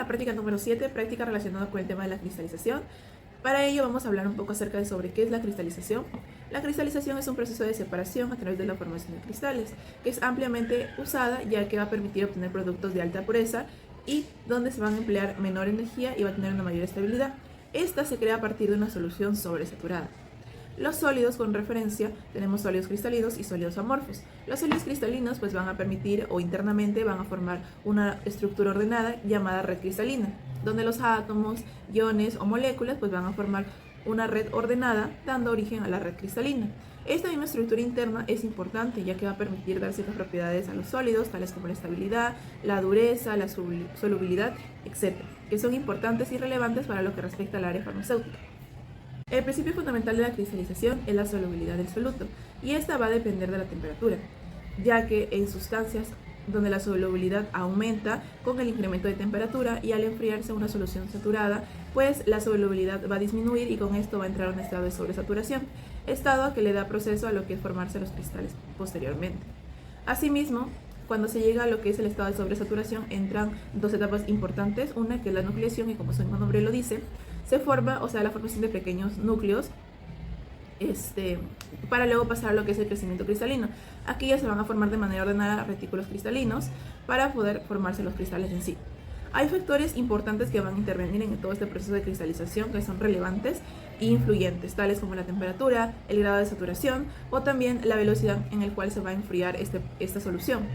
la práctica número 7, práctica relacionada con el tema de la cristalización. Para ello vamos a hablar un poco acerca de sobre qué es la cristalización. La cristalización es un proceso de separación a través de la formación de cristales, que es ampliamente usada ya que va a permitir obtener productos de alta pureza y donde se van a emplear menor energía y va a tener una mayor estabilidad. Esta se crea a partir de una solución sobresaturada. Los sólidos con referencia tenemos sólidos cristalinos y sólidos amorfos. Los sólidos cristalinos pues van a permitir o internamente van a formar una estructura ordenada llamada red cristalina, donde los átomos, iones o moléculas pues van a formar una red ordenada dando origen a la red cristalina. Esta misma estructura interna es importante ya que va a permitir dar ciertas propiedades a los sólidos, tales como la estabilidad, la dureza, la solubilidad, etc., que son importantes y relevantes para lo que respecta al área farmacéutica. El principio fundamental de la cristalización es la solubilidad del soluto, y esta va a depender de la temperatura, ya que en sustancias donde la solubilidad aumenta con el incremento de temperatura y al enfriarse una solución saturada, pues la solubilidad va a disminuir y con esto va a entrar a un estado de sobresaturación, estado que le da proceso a lo que es formarse los cristales posteriormente. Asimismo, cuando se llega a lo que es el estado de sobresaturación, entran dos etapas importantes, una que es la nucleación, y como su mismo nombre lo dice, se forma, o sea, la formación de pequeños núcleos, para luego pasar a lo que es el crecimiento cristalino. Aquí ya se van a formar de manera ordenada retículos cristalinos para poder formarse los cristales en sí. Hay factores importantes que van a intervenir en todo este proceso de cristalización que son relevantes e influyentes, tales como la temperatura, el grado de saturación o también la velocidad en la cual se va a enfriar esta solución.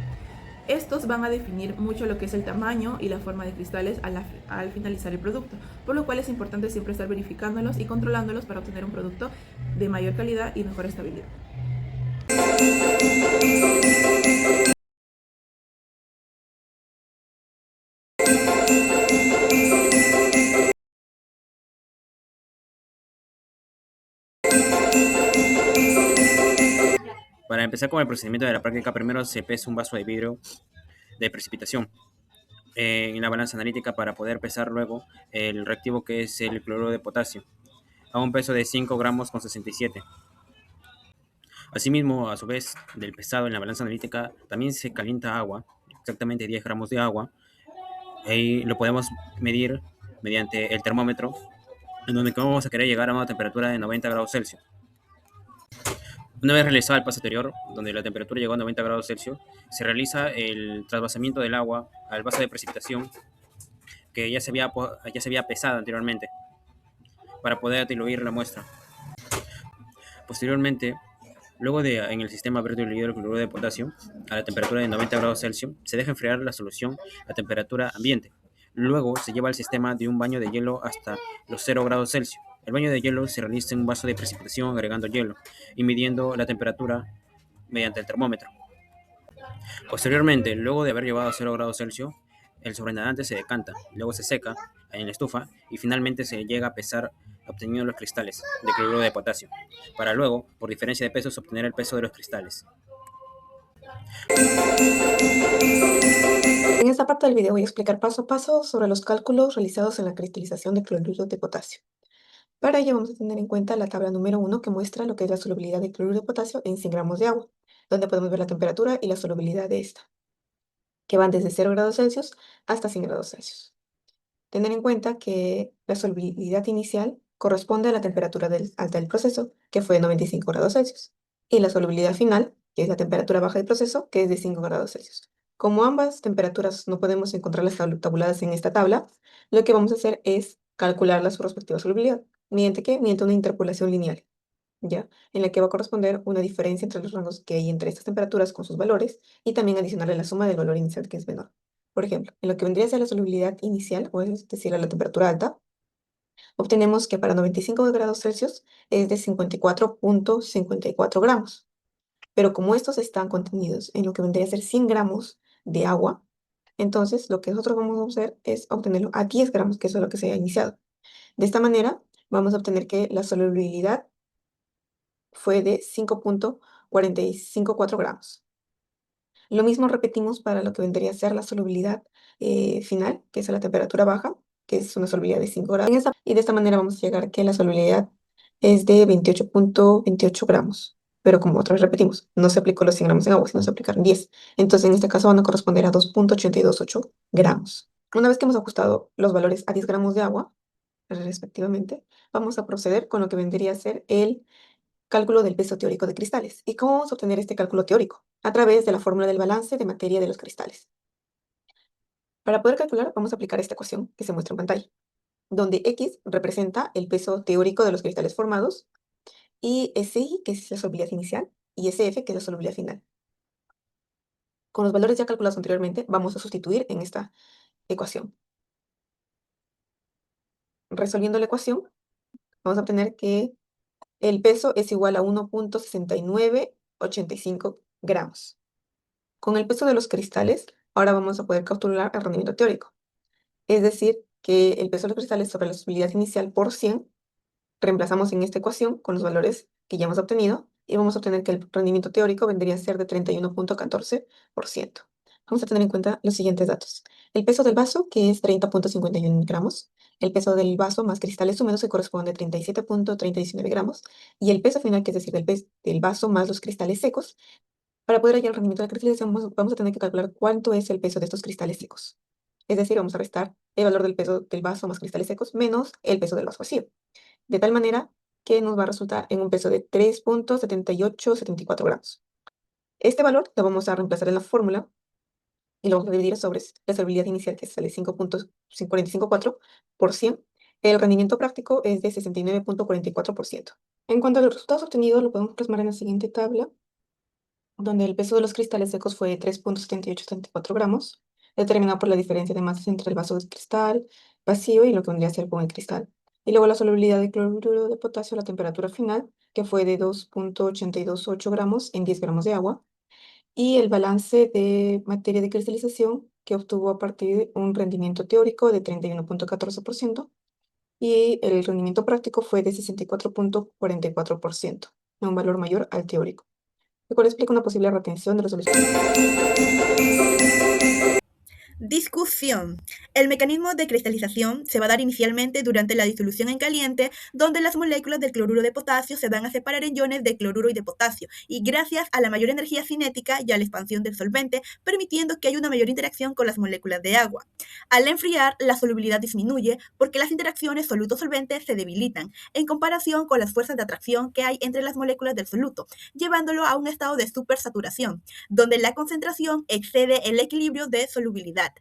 Estos van a definir mucho lo que es el tamaño y la forma de cristales al finalizar el producto, por lo cual es importante siempre estar verificándolos y controlándolos para obtener un producto de mayor calidad y mejor estabilidad. Para empezar con el procedimiento de la práctica, primero se pesa un vaso de vidrio de precipitación en la balanza analítica para poder pesar luego el reactivo que es el cloruro de potasio a un peso de 5 gramos con 67. Asimismo, a su vez del pesado en la balanza analítica, también se calienta agua, exactamente 10 gramos de agua, y lo podemos medir mediante el termómetro, en donde vamos a querer llegar a una temperatura de 90 grados Celsius. Una vez realizado el paso anterior, donde la temperatura llegó a 90 grados Celsius, se realiza el trasvasamiento del agua al vaso de precipitación que ya se había pesado anteriormente para poder diluir la muestra. Posteriormente, luego de en el sistema verde diluido el cloruro de potasio a la temperatura de 90 grados Celsius, se deja enfriar la solución a temperatura ambiente. Luego se lleva al sistema de un baño de hielo hasta los 0 grados Celsius. El baño de hielo se realiza en un vaso de precipitación agregando hielo y midiendo la temperatura mediante el termómetro. Posteriormente, luego de haber llevado a 0 grados Celsius, el sobrenadante se decanta, luego se seca en la estufa y finalmente se llega a pesar obteniendo los cristales de cloruro de potasio, para luego, por diferencia de pesos, obtener el peso de los cristales. En esta parte del video voy a explicar paso a paso sobre los cálculos realizados en la cristalización de cloruro de potasio. Para ello vamos a tener en cuenta la tabla número 1 que muestra lo que es la solubilidad de cloruro de potasio en 100 gramos de agua, donde podemos ver la temperatura y la solubilidad de esta, que van desde 0 grados Celsius hasta 100 grados Celsius. Tener en cuenta que la solubilidad inicial corresponde a la temperatura alta del proceso, que fue de 95 grados Celsius, y la solubilidad final, que es la temperatura baja del proceso, que es de 5 grados Celsius. Como ambas temperaturas no podemos encontrarlas tabuladas en esta tabla, lo que vamos a hacer es calcular su respectiva solubilidad. ¿Mediante qué? Mediante una interpolación lineal, ¿ya? En la que va a corresponder una diferencia entre los rangos que hay entre estas temperaturas con sus valores y también adicionarle la suma del valor inicial que es menor. Por ejemplo, en lo que vendría a ser la solubilidad inicial, o es decir, a la temperatura alta, obtenemos que para 95 grados Celsius es de 54,54 gramos. Pero como estos están contenidos en lo que vendría a ser 100 gramos de agua, entonces lo que nosotros vamos a hacer es obtenerlo a 10 gramos, que eso es lo que se ha iniciado. De esta manera, vamos a obtener que la solubilidad fue de 5,454 gramos. Lo mismo repetimos para lo que vendría a ser la solubilidad final, que es a la temperatura baja, que es una solubilidad de 5 grados. Y de esta manera vamos a llegar a que la solubilidad es de 28,28 gramos. Pero como otra vez repetimos, no se aplicó los 100 gramos en agua, sino se aplicaron 10. Entonces en este caso van a corresponder a 2,828 gramos. Una vez que hemos ajustado los valores a 10 gramos de agua, respectivamente, vamos a proceder con lo que vendría a ser el cálculo del peso teórico de cristales. ¿Y cómo vamos a obtener este cálculo teórico? A través de la fórmula del balance de materia de los cristales. Para poder calcular, vamos a aplicar esta ecuación que se muestra en pantalla, donde X representa el peso teórico de los cristales formados, y SI, que es la solubilidad inicial, y SF, que es la solubilidad final. Con los valores ya calculados anteriormente, vamos a sustituir en esta ecuación. Resolviendo la ecuación, vamos a obtener que el peso es igual a 1,6985 gramos. Con el peso de los cristales, ahora vamos a poder calcular el rendimiento teórico. Es decir, que el peso de los cristales sobre la solubilidad inicial por 100, reemplazamos en esta ecuación con los valores que ya hemos obtenido y vamos a obtener que el rendimiento teórico vendría a ser de 31,14%. Vamos a tener en cuenta los siguientes datos. El peso del vaso, que es 30,51 gramos. El peso del vaso más cristales húmedos, que corresponde a 37,319 gramos. Y el peso final, que es decir, del vaso más los cristales secos. Para poder hallar el rendimiento de la cristalización, vamos a tener que calcular cuánto es el peso de estos cristales secos. Es decir, vamos a restar el valor del peso del vaso más cristales secos menos el peso del vaso vacío. De tal manera que nos va a resultar en un peso de 3,7874 gramos. Este valor lo vamos a reemplazar en la fórmula y lo vamos a dividir sobre la solubilidad inicial, que sale 5,454 por 100. El rendimiento práctico es de 69,44%. En cuanto a los resultados obtenidos, lo podemos plasmar en la siguiente tabla, donde el peso de los cristales secos fue 3,7874 gramos, determinado por la diferencia de masas entre el vaso de cristal vacío y lo que vendría a ser con el cristal. Y luego la solubilidad de cloruro de potasio a la temperatura final, que fue de 2,828 gramos en 10 gramos de agua, y el balance de materia de cristalización, que obtuvo a partir de un rendimiento teórico de 31,14%, y el rendimiento práctico fue de 64,44%, un valor mayor al teórico, lo cual explica una posible retención de la solución. Discusión. El mecanismo de cristalización se va a dar inicialmente durante la disolución en caliente, donde las moléculas del cloruro de potasio se van a separar en iones de cloruro y de potasio, y gracias a la mayor energía cinética y a la expansión del solvente, permitiendo que haya una mayor interacción con las moléculas de agua. Al enfriar, la solubilidad disminuye porque las interacciones soluto-solvente se debilitan, en comparación con las fuerzas de atracción que hay entre las moléculas del soluto, llevándolo a un estado de supersaturación, donde la concentración excede el equilibrio de solubilidad.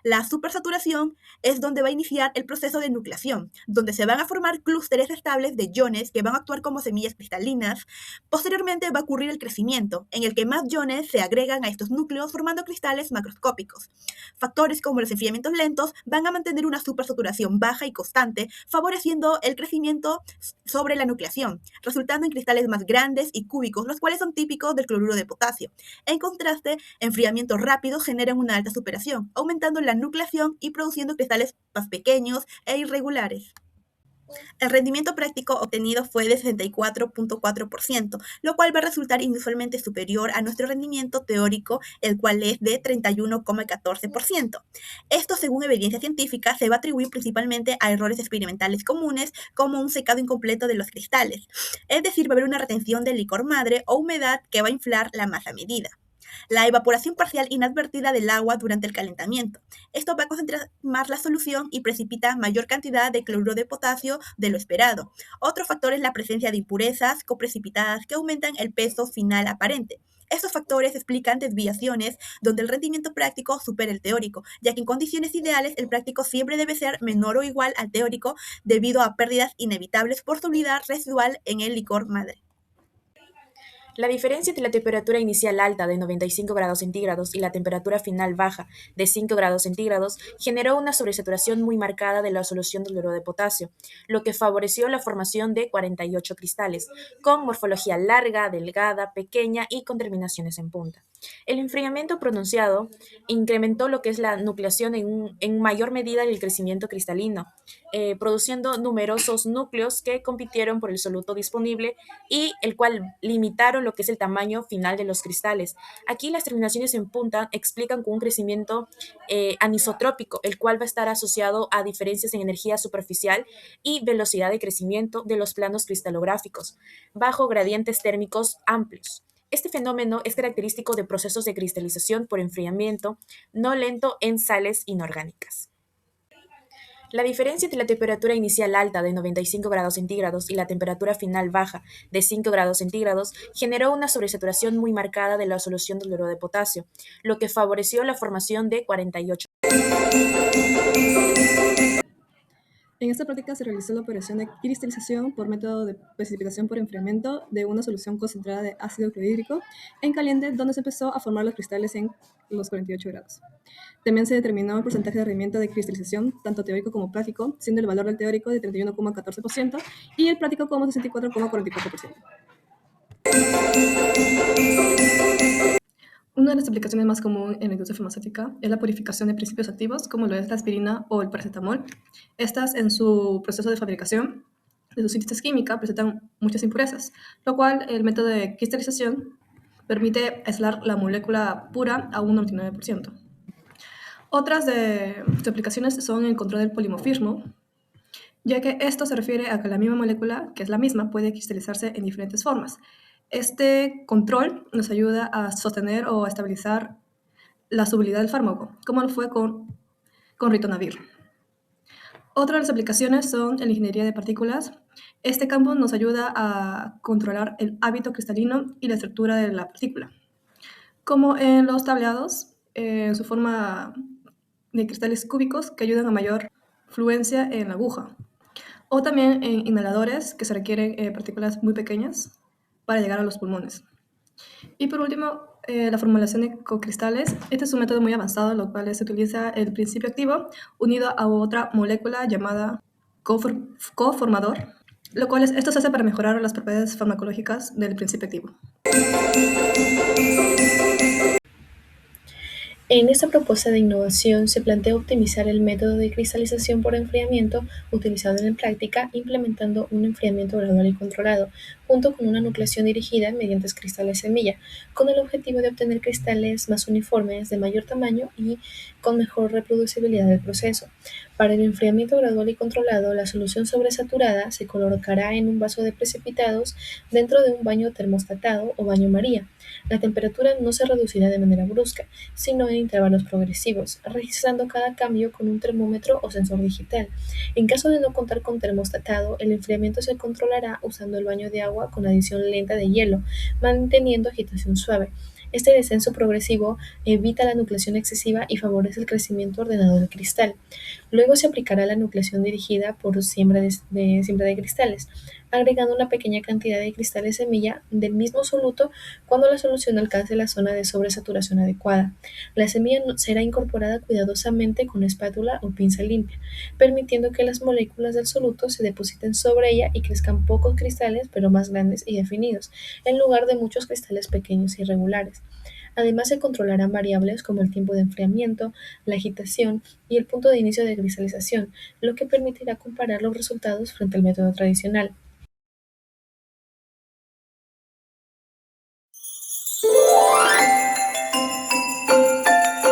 La supersaturación es donde va a iniciar el proceso de nucleación, donde se van a formar clústeres estables de iones que van a actuar como semillas cristalinas. Posteriormente va a ocurrir el crecimiento, en el que más iones se agregan a estos núcleos formando cristales macroscópicos. Factores como los enfriamientos lentos van a mantener una supersaturación baja y constante, favoreciendo el crecimiento sobre la nucleación, resultando en cristales más grandes y cúbicos, los cuales son típicos del cloruro de potasio. En contraste, enfriamientos rápidos generan una alta superación, aumentando la nucleación y produciendo cristales más pequeños e irregulares. El rendimiento práctico obtenido fue de 64,4%, lo cual va a resultar inusualmente superior a nuestro rendimiento teórico, el cual es de 31,14%. Esto, según evidencia científica, se va a atribuir principalmente a errores experimentales comunes, como un secado incompleto de los cristales. Es decir, va a haber una retención de licor madre o humedad que va a inflar la masa medida. La evaporación parcial inadvertida del agua durante el calentamiento. Esto va a concentrar más la solución y precipita mayor cantidad de cloruro de potasio de lo esperado. Otro factor es la presencia de impurezas coprecipitadas que aumentan el peso final aparente. Estos factores explican desviaciones donde el rendimiento práctico supera el teórico, ya que en condiciones ideales el práctico siempre debe ser menor o igual al teórico debido a pérdidas inevitables por solubilidad residual en el licor madre. La diferencia entre la temperatura inicial alta de 95 grados centígrados y la temperatura final baja de 5 grados centígrados generó una sobresaturación muy marcada de la solución del cloruro de potasio, lo que favoreció la formación de 48 cristales, con morfología larga, delgada, pequeña y con terminaciones en punta. El enfriamiento pronunciado incrementó lo que es la nucleación en mayor medida el crecimiento cristalino, produciendo numerosos núcleos que compitieron por el soluto disponible y el cual limitaron lo que es el tamaño final de los cristales. Aquí las terminaciones en punta explican con un crecimiento anisotrópico, el cual va a estar asociado a diferencias en energía superficial y velocidad de crecimiento de los planos cristalográficos, bajo gradientes térmicos amplios. Este fenómeno es característico de procesos de cristalización por enfriamiento no lento en sales inorgánicas. La diferencia entre la temperatura inicial alta de 95 grados centígrados y la temperatura final baja de 5 grados centígrados generó una sobresaturación muy marcada de la solución del cloruro de potasio, lo que favoreció la formación de 48. En esta práctica se realizó la operación de cristalización por método de precipitación por enfriamiento de una solución concentrada de ácido clorhídrico en caliente, donde se empezó a formar los cristales en los 48 grados. También se determinó el porcentaje de rendimiento de cristalización, tanto teórico como práctico, siendo el valor del teórico de 31,14% y el práctico como 64,44%. Una de las aplicaciones más comunes en la industria farmacéutica es la purificación de principios activos, como lo es la aspirina o el paracetamol. Estas, en su proceso de fabricación, de su síntesis química, presentan muchas impurezas, lo cual el método de cristalización permite aislar la molécula pura a un 99%. Otras de sus aplicaciones son el control del polimorfismo, ya que esto se refiere a que la misma molécula, que es la misma, puede cristalizarse en diferentes formas. Este control nos ayuda a sostener o a estabilizar la solubilidad del fármaco, como lo fue con ritonavir. Otra de las aplicaciones son en la ingeniería de partículas. Este campo nos ayuda a controlar el hábito cristalino y la estructura de la partícula, como en los tableados, en su forma de cristales cúbicos que ayudan a mayor fluencia en la aguja, o también en inhaladores que se requieren partículas muy pequeñas para llegar a los pulmones. Y por último, la formulación de cocristales. Este es un método muy avanzado, en lo cual se utiliza el principio activo unido a otra molécula llamada coformador, lo cual esto se hace para mejorar las propiedades farmacológicas del principio activo. En esta propuesta de innovación se plantea optimizar el método de cristalización por enfriamiento utilizado en la práctica, implementando un enfriamiento gradual y controlado, junto con una nucleación dirigida mediante cristales semilla, con el objetivo de obtener cristales más uniformes, de mayor tamaño y con mejor reproducibilidad del proceso. Para el enfriamiento gradual y controlado, la solución sobresaturada se colocará en un vaso de precipitados dentro de un baño termostatado o baño María. La temperatura no se reducirá de manera brusca, sino en intervalos progresivos, registrando cada cambio con un termómetro o sensor digital. En caso de no contar con termostatado, el enfriamiento se controlará usando el baño de agua con adición lenta de hielo, manteniendo agitación suave. Este descenso progresivo evita la nucleación excesiva y favorece el crecimiento ordenado del cristal. Luego se aplicará la nucleación dirigida por siembra de cristales, agregando una pequeña cantidad de cristales semilla del mismo soluto cuando la solución alcance la zona de sobresaturación adecuada. La semilla será incorporada cuidadosamente con espátula o pinza limpia, permitiendo que las moléculas del soluto se depositen sobre ella y crezcan pocos cristales, pero más grandes y definidos, en lugar de muchos cristales pequeños e irregulares. Además, se controlarán variables como el tiempo de enfriamiento, la agitación y el punto de inicio de cristalización, lo que permitirá comparar los resultados frente al método tradicional.